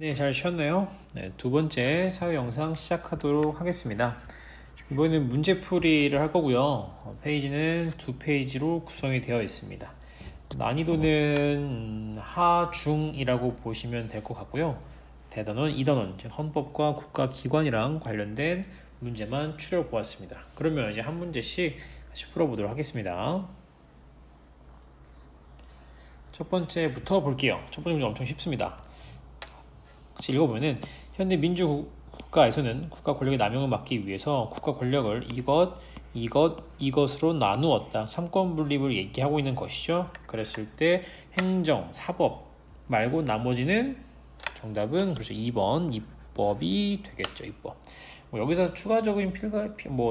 네, 잘 쉬었나요? 네, 두 번째 사회 영상 시작하도록 하겠습니다. 이번에는 문제풀이를 할 거고요. 페이지는 두 페이지로 구성이 되어 있습니다. 난이도는 하중이라고 보시면 될 것 같고요. 대단원, 이단원, 즉 헌법과 국가기관이랑 관련된 문제만 추려 보았습니다. 그러면 이제 한 문제씩 같이 풀어보도록 하겠습니다. 첫 번째부터 볼게요. 첫 번째 문제 엄청 쉽습니다. 같이 읽어보면은 현대 민주국가에서는 국가 권력의 남용을 막기 위해서 국가 권력을 이것으로 나누었다. 삼권 분립을 얘기하고 있는 것이죠. 그랬을 때 행정, 사법 말고 나머지는 정답은 그렇죠. 2번 입법이 되겠죠. 입법. 여기서 추가적인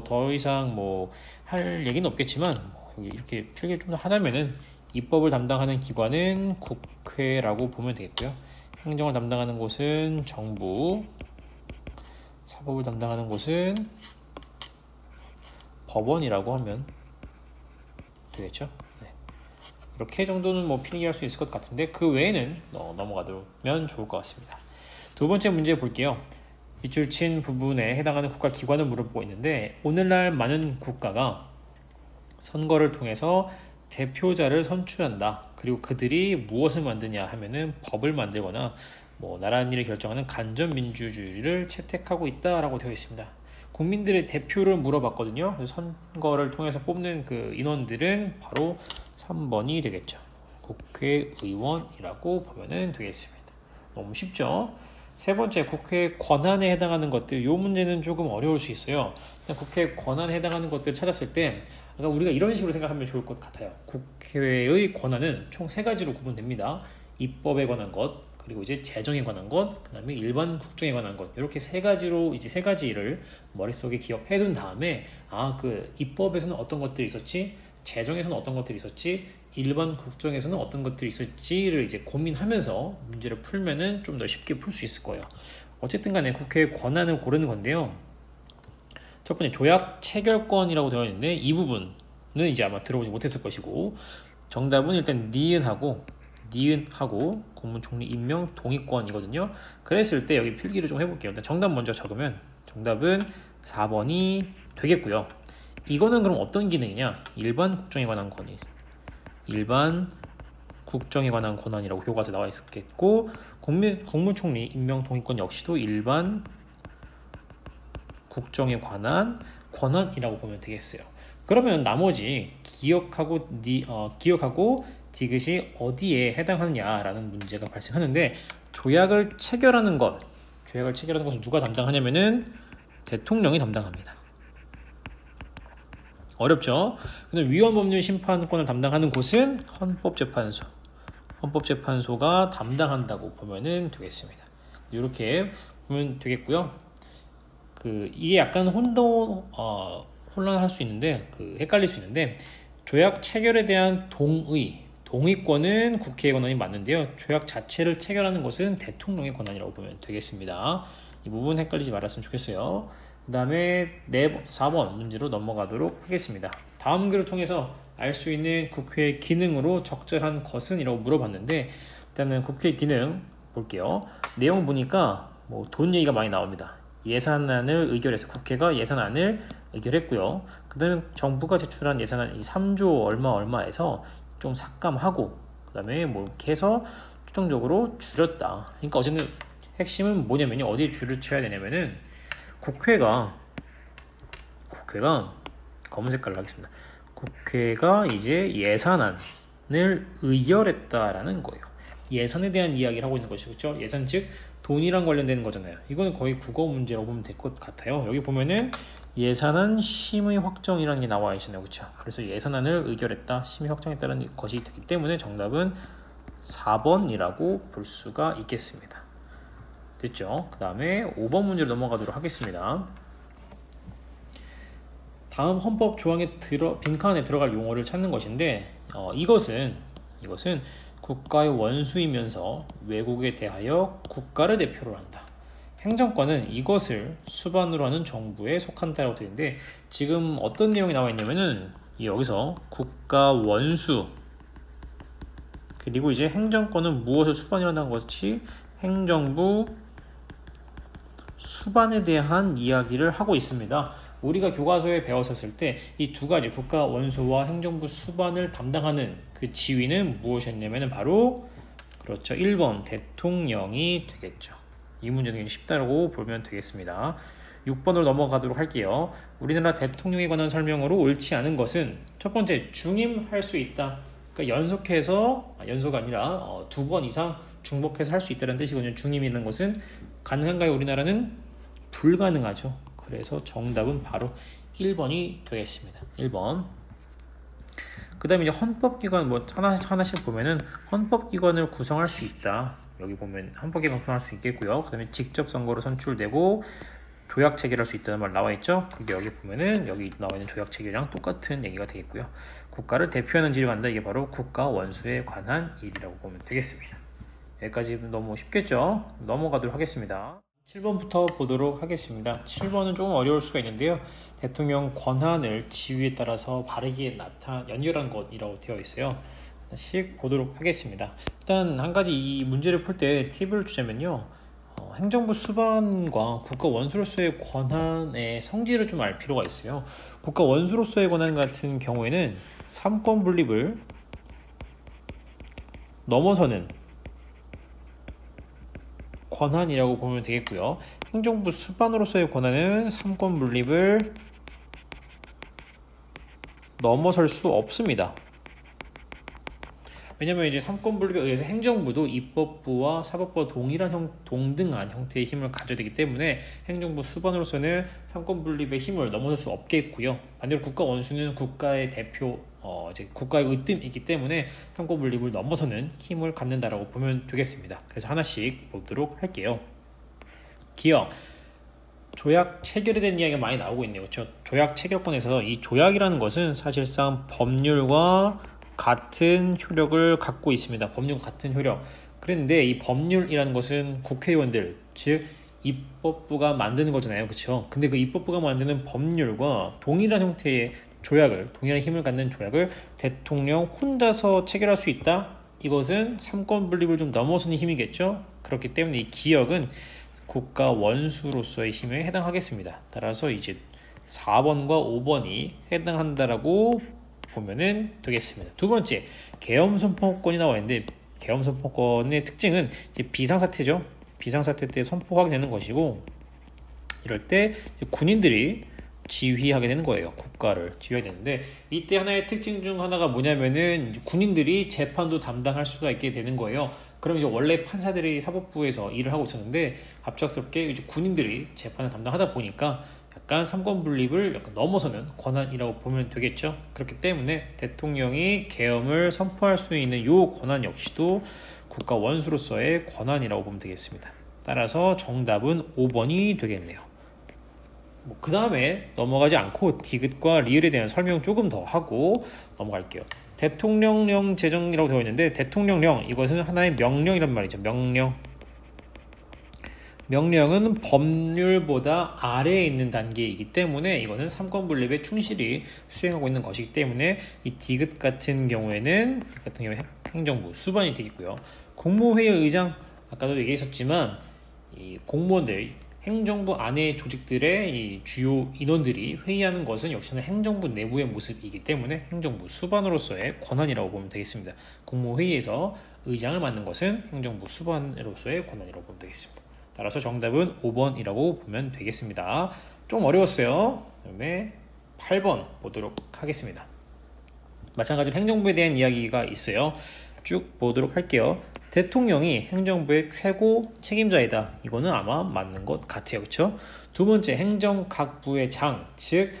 더 이상 할 얘기는 없겠지만 이렇게 필기를 좀 더 하자면은 입법을 담당하는 기관은 국회라고 보면 되겠고요. 행정을 담당하는 곳은 정부, 사법을 담당하는 곳은 법원이라고 하면 되겠죠. 네. 이렇게 정도는 필기할 수 있을 것 같은데 그 외에는 넘어가면 좋을 것 같습니다. 두 번째 문제 볼게요. 밑줄 친 부분에 해당하는 국가기관을 물어보고 있는데 오늘날 많은 국가가 선거를 통해서 대표자를 선출한다. 그리고 그들이 무엇을 만드냐 하면은 법을 만들거나 나라는 일을 결정하는 간접민주주의를 채택하고 있다라고 되어 있습니다. 국민들의 대표를 물어봤거든요. 그래서 선거를 통해서 뽑는 그 인원들은 바로 3번이 되겠죠. 국회의원이라고 보면 되겠습니다. 너무 쉽죠? 세 번째, 국회 권한에 해당하는 것들. 이 문제는 조금 어려울 수 있어요. 국회 권한에 해당하는 것들을 찾았을 때 그러니까 우리가 이런 식으로 생각하면 좋을 것 같아요. 국회의 권한은 총 세 가지로 구분됩니다. 입법에 관한 것, 그리고 이제 재정에 관한 것, 그 다음에 일반 국정에 관한 것. 이렇게 세 가지로 이제 세 가지를 머릿속에 기억해 둔 다음에 그 입법에서는 어떤 것들이 있었지, 재정에서는 어떤 것들이 있었지, 일반 국정에서는 어떤 것들이 있었지를 이제 고민하면서 문제를 풀면은 좀 더 쉽게 풀 수 있을 거예요. 어쨌든 간에 국회의 권한을 고르는 건데요. 첫 번째 조약 체결권이라고 되어 있는데 이 부분은 이제 아마 들어보지 못했을 것이고 정답은 일단 니은하고 국무총리 임명 동의권이거든요. 그랬을 때 여기 필기를 좀 해볼게요. 일단 정답 먼저 적으면 정답은 4번이 되겠고요. 이거는 그럼 어떤 기능이냐? 일반 국정에 관한 권위, 일반 국정에 관한 권한이라고 교과서에 나와 있겠고 국무총리 임명 동의권 역시도 일반 국정에 관한 권한이라고 보면 되겠어요. 그러면 나머지 기억하고 디귿이 어디에 해당하느냐라는 문제가 발생하는데 조약을 체결하는 것은 누가 담당하냐면은 대통령이 담당합니다. 어렵죠? 근데 위헌법률 심판권을 담당하는 곳은 헌법재판소가 담당한다고 보면 되겠습니다. 이렇게 보면 되겠고요. 이게 약간 혼란할 수 있는데 헷갈릴 수 있는데 조약 체결에 대한 동의권은 국회의 권한이 맞는데요. 조약 자체를 체결하는 것은 대통령의 권한이라고 보면 되겠습니다. 이 부분 헷갈리지 말았으면 좋겠어요. 그 다음에 4번 문제로 넘어가도록 하겠습니다. 다음 글을 통해서 알 수 있는 국회의 기능으로 적절한 것은? 이라고 물어봤는데 일단은 국회의 기능 볼게요. 내용 보니까 돈 얘기가 많이 나옵니다. 예산안을 의결해서 국회가 예산안을 의결했고요. 그 다음에 정부가 제출한 예산안 3조 얼마에서 좀 삭감하고 그 다음에 이렇게 해서 최종적으로 줄였다. 그러니까 어쨌든 핵심은 뭐냐면요. 어디에 줄을 쳐야 되냐면은 국회가 검은 색깔로 하겠습니다. 국회가 이제 예산안을 의결했다라는 거예요. 예산에 대한 이야기를 하고 있는 것이죠. 예산 즉 돈이랑 관련되는 거잖아요. 이거는 거의 국어 문제라고 보면 될 것 같아요. 여기 보면은 예산안 심의 확정이라는 게 나와 있잖아요. 그렇죠? 그래서 예산안을 의결했다, 심의 확정했다는 것이 되기 때문에 정답은 4번이라고 볼 수가 있겠습니다. 됐죠? 그 다음에 5번 문제로 넘어가도록 하겠습니다. 다음 헌법 조항에 빈칸에 들어갈 용어를 찾는 것인데 이것은 국가의 원수이면서 외국에 대하여 국가를 대표로 한다. 행정권은 이것을 수반으로 하는 정부에 속한다라고 되어 있는데 지금 어떤 내용이 나와 있냐면은 여기서 국가 원수 그리고 이제 행정권은 무엇을 수반이라는 것이 행정부 수반에 대한 이야기를 하고 있습니다. 우리가 교과서에 배웠었을 때 이 두 가지 국가 원수와 행정부 수반을 담당하는 그 지위는 무엇이었냐면 바로 그렇죠. 1번 대통령이 되겠죠. 이 문제는 쉽다고 보면 되겠습니다. 6번으로 넘어가도록 할게요. 우리나라 대통령에 관한 설명으로 옳지 않은 것은 첫 번째 중임할 수 있다. 그러니까 연소가 아니라 2번 이상 중복해서 할 수 있다는 뜻이거든요. 중임이라는 것은 가능한가요? 우리나라는 불가능하죠. 그래서 정답은 바로 1번이 되겠습니다. 1번. 그 다음에 이제 헌법기관 하나씩 보면은 헌법기관을 구성할 수 있다. 여기 보면 헌법기관 구성할 수 있겠고요. 그 다음에 직접 선거로 선출되고 조약 체결할 수 있다는 말 나와 있죠. 그게 여기 보면은 여기 나와 있는 조약 체결이랑 똑같은 얘기가 되겠고요. 국가를 대표하는 지위를 갖는다. 이게 바로 국가 원수에 관한 일이라고 보면 되겠습니다. 여기까지 너무 쉽겠죠? 넘어가도록 하겠습니다. 7번부터 보도록 하겠습니다. 7번은 조금 어려울 수가 있는데요. 대통령 권한을 지위에 따라서 바르게 연결한 것이라고 되어 있어요. 하나씩 보도록 하겠습니다. 일단 한 가지 이 문제를 풀 때 팁을 주자면요. 행정부 수반과 국가 원수로서의 권한의 성질을 좀 알 필요가 있어요. 국가 원수로서의 권한 같은 경우에는 삼권 분립을 넘어서는 권한이라고 보면 되겠고요. 행정부 수반으로서의 권한은 삼권 분립을 넘어설 수 없습니다. 왜냐면 이제 삼권 분립에 의해서 행정부도 입법부와 사법부와 동등한 형태의 힘을 가져야 되기 때문에 행정부 수반으로서는 삼권 분립의 힘을 넘어설 수 없겠고요. 반대로 국가 원수는 국가의 대표, 이제 국가의 으뜸이기 때문에 삼권 분립을 넘어서는 힘을 갖는다라고 보면 되겠습니다. 그래서 하나씩 보도록 할게요. 기억. 조약 체결에 대한 이야기가 많이 나오고 있네요. 그렇죠? 조약 체결권에서 이 조약이라는 것은 사실상 법률과 같은 효력을 갖고 있습니다. 법률과 같은 효력. 그런데 이 법률이라는 것은 국회의원들, 즉 입법부가 만드는 거잖아요. 그렇죠? 근데 그 입법부가 만드는 법률과 동일한 형태의 동일한 힘을 갖는 조약을 대통령 혼자서 체결할 수 있다? 이것은 삼권 분립을 좀 넘어서는 힘이겠죠? 그렇기 때문에 이 기역은 국가 원수로서의 힘에 해당하겠습니다. 따라서 이제 4번과 5번이 해당한다라고 보면은 되겠습니다. 두 번째, 계엄선포권이 나와 있는데 계엄선포권의 특징은 이제 비상사태죠. 비상사태 때 선포하게 되는 것이고 이럴 때 군인들이 지휘하게 되는 거예요. 국가를 지휘하게 되는데 이때 하나의 특징 중 하나가 뭐냐면은 군인들이 재판도 담당할 수가 있게 되는 거예요. 그럼 이제 원래 판사들이 사법부에서 일을 하고 있었는데 갑작스럽게 이제 군인들이 재판을 담당하다 보니까 약간 삼권 분립을 약간 넘어서는 권한이라고 보면 되겠죠. 그렇기 때문에 대통령이 계엄을 선포할 수 있는 이 권한 역시도 국가 원수로서의 권한이라고 보면 되겠습니다. 따라서 정답은 5번이 되겠네요. 그 다음에 넘어가지 않고 디귿과 리을에 대한 설명 조금 더 하고 넘어갈게요. 대통령령 제정이라고 되어 있는데 대통령령 이것은 하나의 명령이란 말이죠. 명령은 법률보다 아래에 있는 단계이기 때문에 이거는 삼권 분립에 충실히 수행하고 있는 것이기 때문에 이 디귿 같은 경우에는 행정부 수반이 되겠고요. 국무회의 의장 아까도 얘기했었지만 이 공무원들 행정부 안의 조직들의 이 주요 인원들이 회의하는 것은 역시나 행정부 내부의 모습이기 때문에 행정부 수반으로서의 권한이라고 보면 되겠습니다. 국무회의에서 의장을 맡는 것은 행정부 수반으로서의 권한이라고 보면 되겠습니다. 따라서 정답은 5번이라고 보면 되겠습니다. 좀 어려웠어요. 그다음에 8번 보도록 하겠습니다. 마찬가지로 행정부에 대한 이야기가 있어요. 쭉 보도록 할게요. 대통령이 행정부의 최고 책임자이다. 이거는 아마 맞는 것 같아요. 그렇죠? 두 번째, 행정 각 부의 장, 즉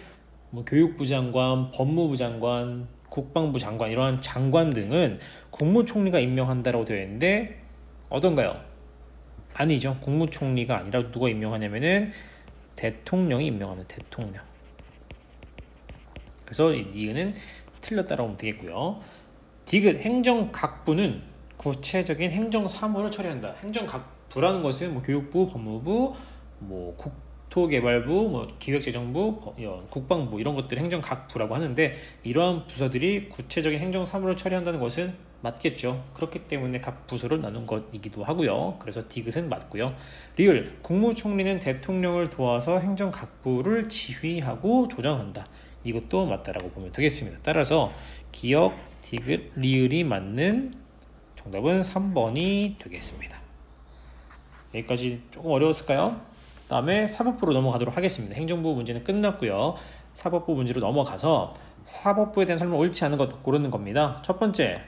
교육부 장관, 법무부 장관, 국방부 장관 이러한 장관 등은 국무총리가 임명한다라고 되어 있는데 어떤가요? 아니죠. 국무총리가 아니라 누가 임명하냐면은 대통령이 임명합니다. 대통령. 그래서 이 니은은 틀렸다라고 하면 되겠고요. 디귿 행정각부는 구체적인 행정 사무를 처리한다. 행정각부라는 것은 교육부, 법무부, 국토개발부, 기획재정부, 국방부 이런 것들을 행정각부라고 하는데 이러한 부서들이 구체적인 행정 사무를 처리한다는 것은 맞겠죠. 그렇기 때문에 각 부서를 나눈 것이기도 하고요. 그래서 디귿은 맞고요. 리을, 국무총리는 대통령을 도와서 행정 각부를 지휘하고 조정한다. 이것도 맞다라고 보면 되겠습니다. 따라서 기역, 디귿, 리을이 맞는 정답은 3번이 되겠습니다. 여기까지 조금 어려웠을까요? 다음에 사법부로 넘어가도록 하겠습니다. 행정부 문제는 끝났고요. 사법부 문제로 넘어가서 사법부에 대한 설명 옳지 않은 것 고르는 겁니다. 첫 번째,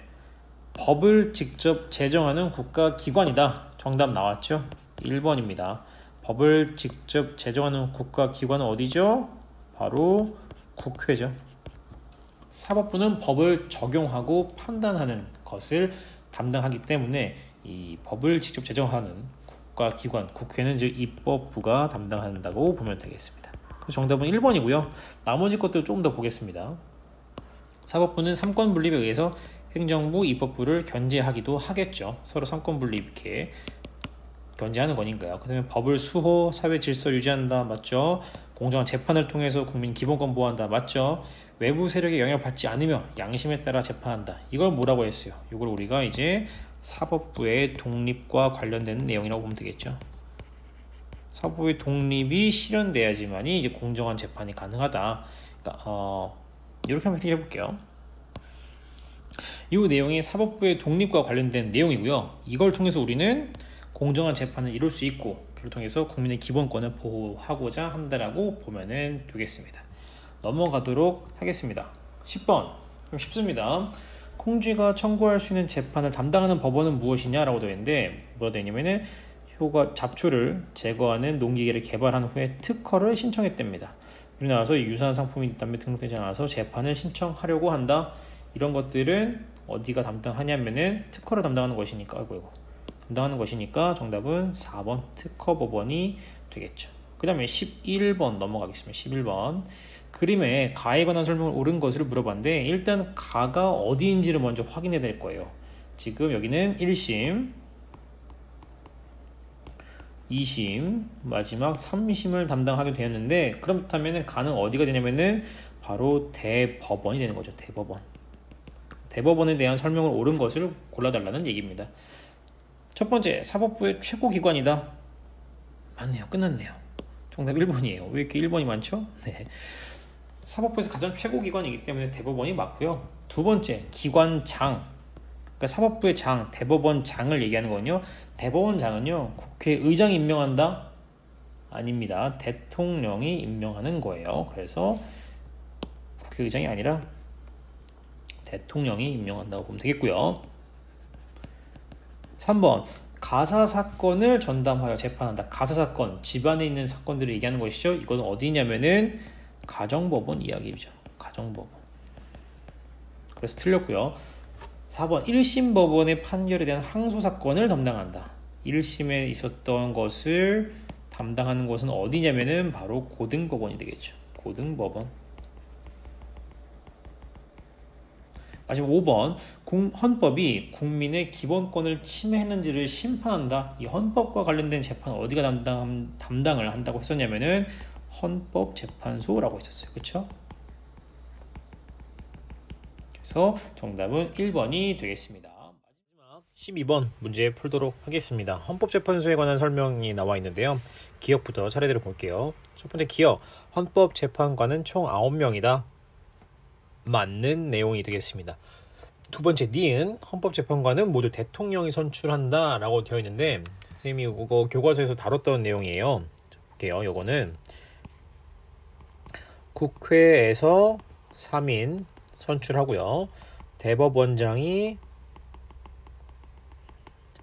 법을 직접 제정하는 국가기관이다. 정답 나왔죠? 1번입니다. 법을 직접 제정하는 국가기관은 어디죠? 바로 국회죠. 사법부는 법을 적용하고 판단하는 것을 담당하기 때문에 이 법을 직접 제정하는 국가기관, 국회는 즉 입법부가 담당한다고 보면 되겠습니다. 그래서 정답은 1번이고요. 나머지 것들 조금 더 보겠습니다. 사법부는 삼권 분립에 의해서 행정부, 입법부를 견제하기도 하겠죠. 서로 삼권 분립 이렇게 견제하는 거니까요. 그 다음에 법을 수호, 사회 질서 유지한다. 맞죠? 공정한 재판을 통해서 국민 기본권 보호한다. 맞죠? 외부 세력에 영향을 받지 않으며 양심에 따라 재판한다. 이걸 뭐라고 했어요? 이걸 우리가 이제 사법부의 독립과 관련된 내용이라고 보면 되겠죠. 사법부의 독립이 실현돼야지만이 이제 공정한 재판이 가능하다. 그러니까 이렇게 한번 해볼게요. 이 내용이 사법부의 독립과 관련된 내용이고요. 이걸 통해서 우리는 공정한 재판을 이룰 수 있고 그를 통해서 국민의 기본권을 보호하고자 한다라고 보면 되겠습니다. 넘어가도록 하겠습니다. 10번 좀 쉽습니다. 공쥐가 청구할 수 있는 재판을 담당하는 법원은 무엇이냐라고 되어 있는데 뭐라 되어 있냐면은 효과 잡초를 제거하는 농기계를 개발한 후에 특허를 신청했답니다. 그리고 나서 유사한 상품이 있다면 등록되지 않아서 재판을 신청하려고 한다. 이런 것들은 어디가 담당하냐면은 특허를 담당하는 것이니까 담당하는 것이니까 정답은 4번 특허법원이 되겠죠. 그 다음에 11번 넘어가겠습니다. 11번 그림에 가에 관한 설명을 옳은 것을 물어봤는데 일단 가가 어디인지를 먼저 확인해야 될 거예요. 지금 여기는 1심, 2심, 마지막 3심을 담당하게 되었는데 그렇다면 가는 어디가 되냐면은 바로 대법원이 되는 거죠. 대법원. 대법원에 대한 설명을 옳은 것을 골라달라는 얘기입니다. 첫 번째, 사법부의 최고기관이다. 맞네요. 끝났네요. 정답 1번이에요. 왜 이렇게 1번이 많죠? 네. 사법부에서 가장 최고기관이기 때문에 대법원이 맞고요. 두 번째, 기관장. 그러니까 사법부의 장, 대법원장을 얘기하는 거는요. 대법원장은요. 국회의장이 임명한다? 아닙니다. 대통령이 임명하는 거예요. 그래서 국회의장이 아니라 대통령이 임명한다고 보면 되겠고요. 3번 가사사건을 전담하여 재판한다. 가사사건, 집안에 있는 사건들을 얘기하는 것이죠. 이건 어디냐면은 가정법원 이야기죠. 가정법원. 그래서 틀렸고요. 4번 1심 법원의 판결에 대한 항소사건을 담당한다. 1심에 있었던 것을 담당하는 곳은 어디냐면은 바로 고등법원이 되겠죠. 고등법원. 마지막 5번 헌법이 국민의 기본권을 침해했는지를 심판한다. 이 헌법과 관련된 재판 어디가 담당을 한다고 했었냐면은 헌법재판소라고 했었어요. 그렇죠? 그래서 정답은 1번이 되겠습니다. 마지막 12번 문제 풀도록 하겠습니다. 헌법재판소에 관한 설명이 나와 있는데요. 기역부터 차례대로 볼게요. 첫 번째 기역, 헌법재판관은 총 9명이다. 맞는 내용이 되겠습니다. 두 번째 니은, 헌법재판관은 모두 대통령이 선출한다 라고 되어 있는데 선생님이 이거 교과서에서 다뤘던 내용이에요. 볼게요. 요거는 국회에서 3인 선출하고요. 대법원장이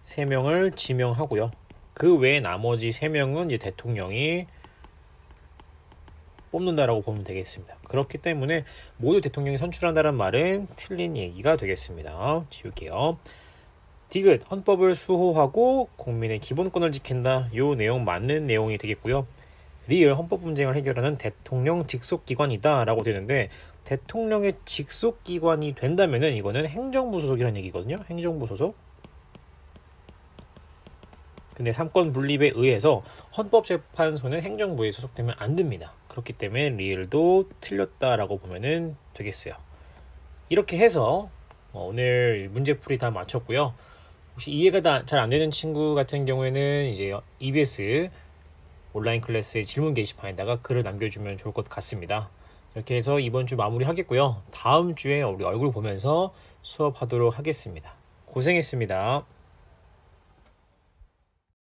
3명을 지명하고요. 그 외에 나머지 3명은 이제 대통령이 뽑는다라고 보면 되겠습니다. 그렇기 때문에 모두 대통령이 선출한다는 말은 틀린 얘기가 되겠습니다. 지울게요. 디귿, 헌법을 수호하고 국민의 기본권을 지킨다. 요 내용 맞는 내용이 되겠고요. 리을, 헌법 분쟁을 해결하는 대통령 직속기관이다 라고 되는데 대통령의 직속기관이 된다면은 이거는 행정부 소속이라는 얘기거든요. 행정부 소속. 근데 삼권 분립에 의해서 헌법재판소는 행정부에 소속되면 안 됩니다. 그렇기 때문에 리을도 틀렸다라고 보면 되겠어요. 이렇게 해서 오늘 문제풀이 다 마쳤고요. 혹시 이해가 잘 안 되는 친구 같은 경우에는 이제 EBS 온라인 클래스의 질문 게시판에다가 글을 남겨주면 좋을 것 같습니다. 이렇게 해서 이번 주 마무리하겠고요. 다음 주에 우리 얼굴 보면서 수업하도록 하겠습니다. 고생했습니다.